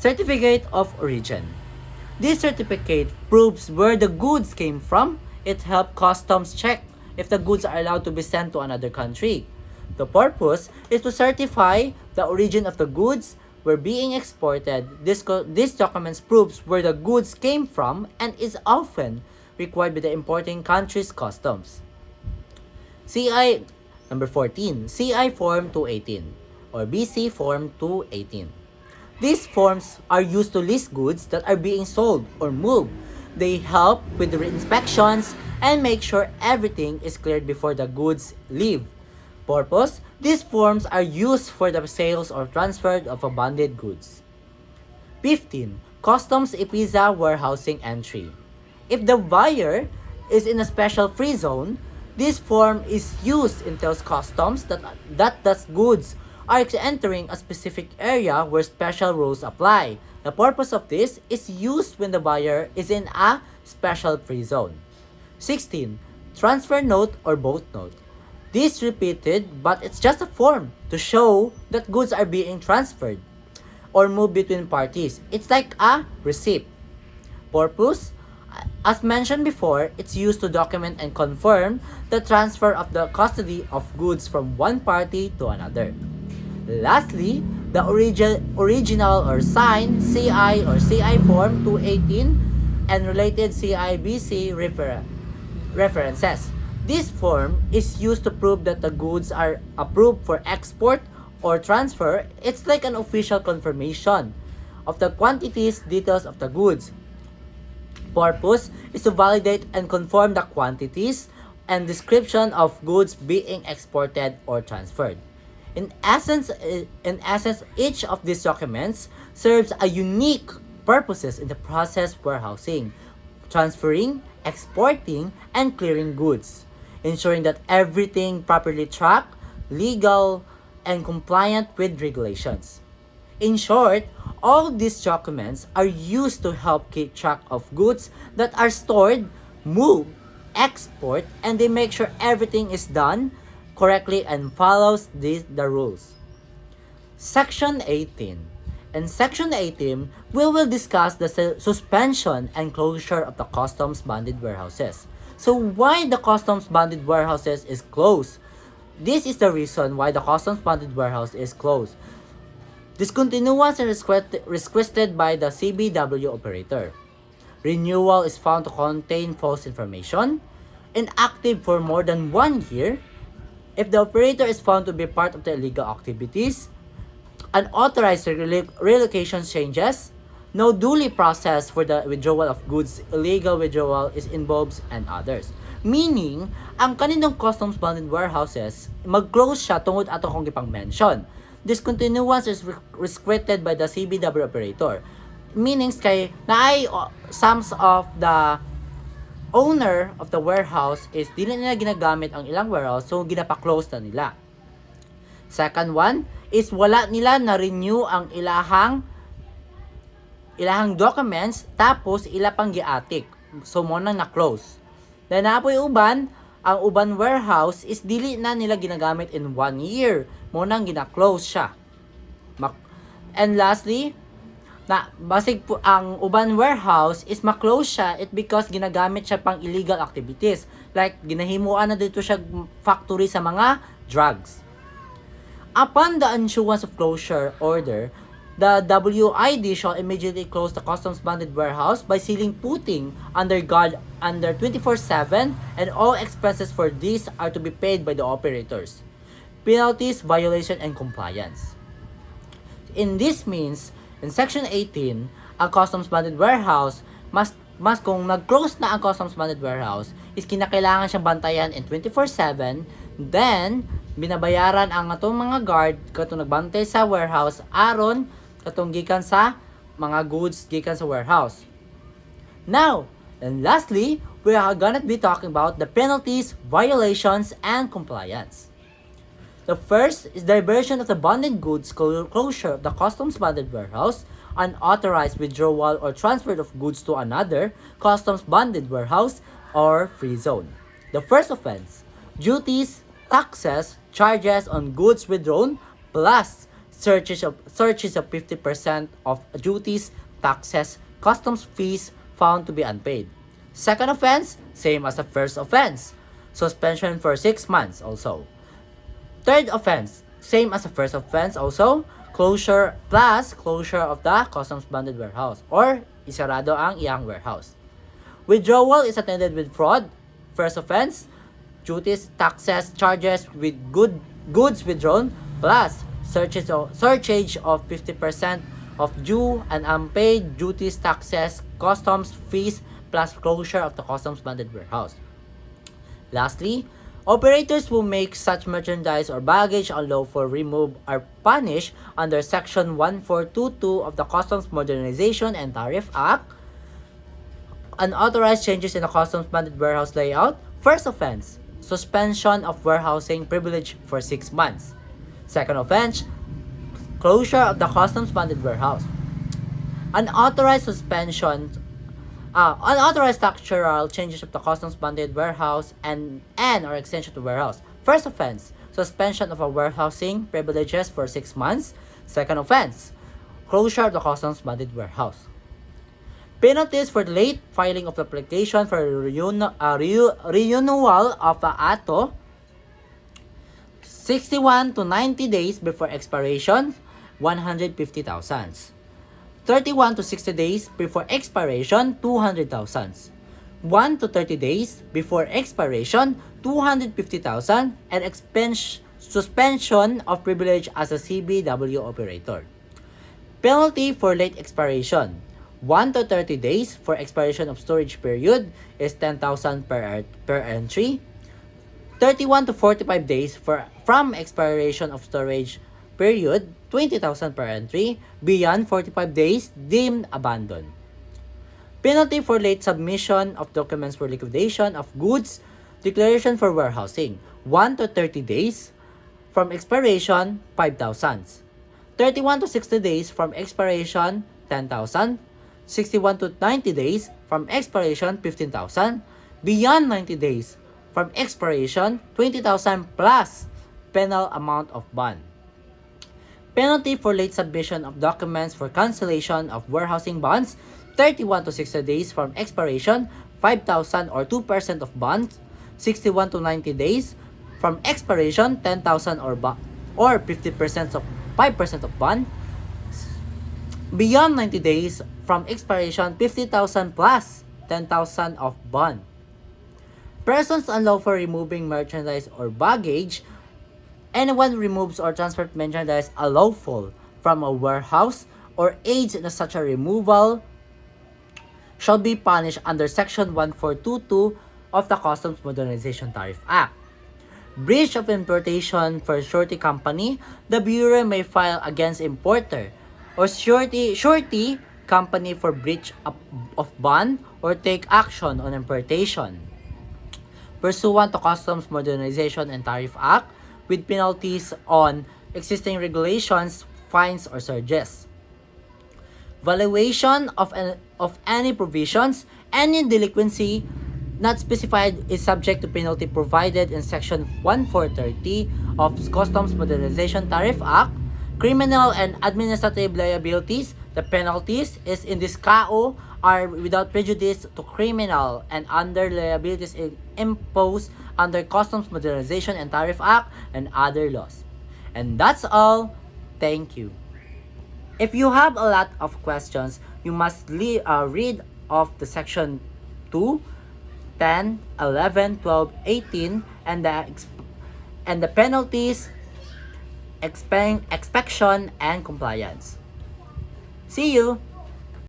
Certificate of Origin. This certificate proves where the goods came from. It helps customs check if the goods are allowed to be sent to another country. The purpose is to certify the origin of the goods were being exported. This document proves where the goods came from and is often required by the importing country's customs. CI number 14, CI Form 218 or BC Form 218. These forms are used to list goods that are being sold or moved. They help with the inspections and make sure everything is cleared before the goods leave. Purpose: these forms are used for the sales or transfer of abandoned goods. 15. Customs IPIZA Warehousing Entry. If the buyer is in a special free zone, this form is used and tells customs that the goods are entering a specific area where special rules apply. The purpose of this is used when the buyer is in a special free zone. 16. Transfer note or boat note. This repeated, but it's just a form to show that goods are being transferred or moved between parties. It's like a receipt. Purpose: as mentioned before, it's used to document and confirm the transfer of the custody of goods from one party to another. Lastly, the original or signed CI or CI Form 218 and related CIBC references. This form is used to prove that the goods are approved for export or transfer. It's like an official confirmation of the quantities, details of the goods. Purpose is to validate and confirm the quantities and description of goods being exported or transferred. In essence, each of these documents serves a unique purposes in the process warehousing, transferring, exporting, and clearing goods, ensuring that everything properly tracked, legal, and compliant with regulations. In short, all these documents are used to help keep track of goods that are stored, moved, export, and they make sure everything is done correctly and follows the rules. Section 18. In Section 18, we will discuss the suspension and closure of the customs bonded warehouses. So why the customs bonded warehouses is closed? This is the reason why the customs bonded warehouse is closed. Discontinuance is requested by the CBW operator. Renewal is found to contain false information. Inactive for more than 1 year. If the operator is found to be part of the illegal activities. Unauthorized relocation changes. No duly processed for the withdrawal of goods. Illegal withdrawal is involved and others. Meaning, ang kaninong customs bonded warehouses, mag-close siya tungod ato kong ipang-mention. Discontinuance is requested by the CBW operator. Meanings kay naay some of the owner of the warehouse is dili nila ginagamit ang ilang warehouse, so ginapa-close na nila. Second one is wala nila na-renew ang ilahang documents tapos ila pang giatik. So mo nang na-close. Then napoy uban, ang uban warehouse is dili na nila ginagamit in 1 year. Mo nang gina-close siya. And lastly, na basig po ang uban warehouse is ma-close siya it because ginagamit siya pang illegal activities. Like ginahimuan na dito siya factory sa mga drugs. Upon the issuance of closure order, the WID shall immediately close the customs bonded warehouse by sealing putting under guard under 24/7 and all expenses for this are to be paid by the operators. Penalties, violation, and compliance. In this means, in Section 18, ang customs bonded warehouse must kung nag-close na ang customs bonded warehouse is kinakailangan siyang bantayan in 24/7, then binabayaran ang atong mga guard katong nagbantay sa warehouse aron katong gikan sa mga goods gikan sa warehouse. Now, and lastly, we are gonna be talking about the penalties, violations, and compliance. The first is diversion of the bonded goods, closure of the customs bonded warehouse, unauthorized withdrawal or transfer of goods to another customs bonded warehouse or free zone. The first offense, duties, taxes, charges on goods withdrawn, plus surcharge of 50% of duties, taxes, customs fees found to be unpaid. Second offense, same as the first offense. Suspension for 6 months also. Third offense, same as the first offense also. Closure plus closure of the customs bonded warehouse or isarado ang iyang warehouse. Withdrawal is attended with fraud. First offense, duties, taxes, charges with goods withdrawn plus surcharge of 50% of due and unpaid duties, taxes, customs fees plus closure of the customs bonded warehouse. Lastly, operators who make such merchandise or baggage unlawful removed are punished under Section 1422 of the Customs Modernization and Tariff Act. Unauthorized changes in the customs bonded warehouse layout. First offense, suspension of warehousing privilege for 6 months. Second offense, closure of the customs bonded warehouse. Unauthorized structural changes of the customs bonded warehouse and or extension to warehouse. First offense, suspension of a warehousing privileges for 6 months. Second offense, closure of the customs bonded warehouse. Penalties for the late filing of the application for renewal of the ATO, 61 to 90 days before expiration, 150,000. 31 to 60 days before expiration, 200,000. 1 to 30 days before expiration, 250,000, and suspension of privilege as a CBW operator. Penalty for late expiration, 1 to 30 days for expiration of storage period is 10,000 per entry. 31 to 45 days from expiration of storage period, 20,000 per entry. Beyond 45 days, deemed abandoned. Penalty for late submission of documents for liquidation of goods, declaration for warehousing, 1 to 30 days from expiration, 5,000. 31 to 60 days from expiration, 10,000. 61 to 90 days from expiration, 15,000. Beyond 90 days from expiration, 20,000 plus penal amount of bond. Penalty for late submission of documents for cancellation of warehousing bonds, 31 to 60 days from expiration, 5,000 or 2% of bonds. 61 to 90 days from expiration, 10,000 or 50% of 5% of bond. Beyond 90 days from expiration, 50,000 plus 10,000 of bond. Persons unlawful removing merchandise or baggage. Anyone removes or transfers merchandise unlawful from a warehouse or aids in such a removal shall be punished under Section 1422 of the Customs Modernization Tariff Act. Breach of importation for surety company, the Bureau may file against importer or surety company for breach of bond or take action on importation pursuant to Customs Modernization and Tariff Act with penalties on existing regulations, fines, or surcharges. Violation of any provisions, any delinquency not specified is subject to penalty provided in Section 1430 of Customs Modernization Tariff Act. Criminal and administrative liabilities, the penalties is in this KO are without prejudice to criminal and under liabilities imposed under Customs Modernization and Tariff Act and other laws. And that's all. Thank you. If you have a lot of questions, you must read of the section 2, 10, 11, 12, 18, and the penalties, inspection, and compliance. See you!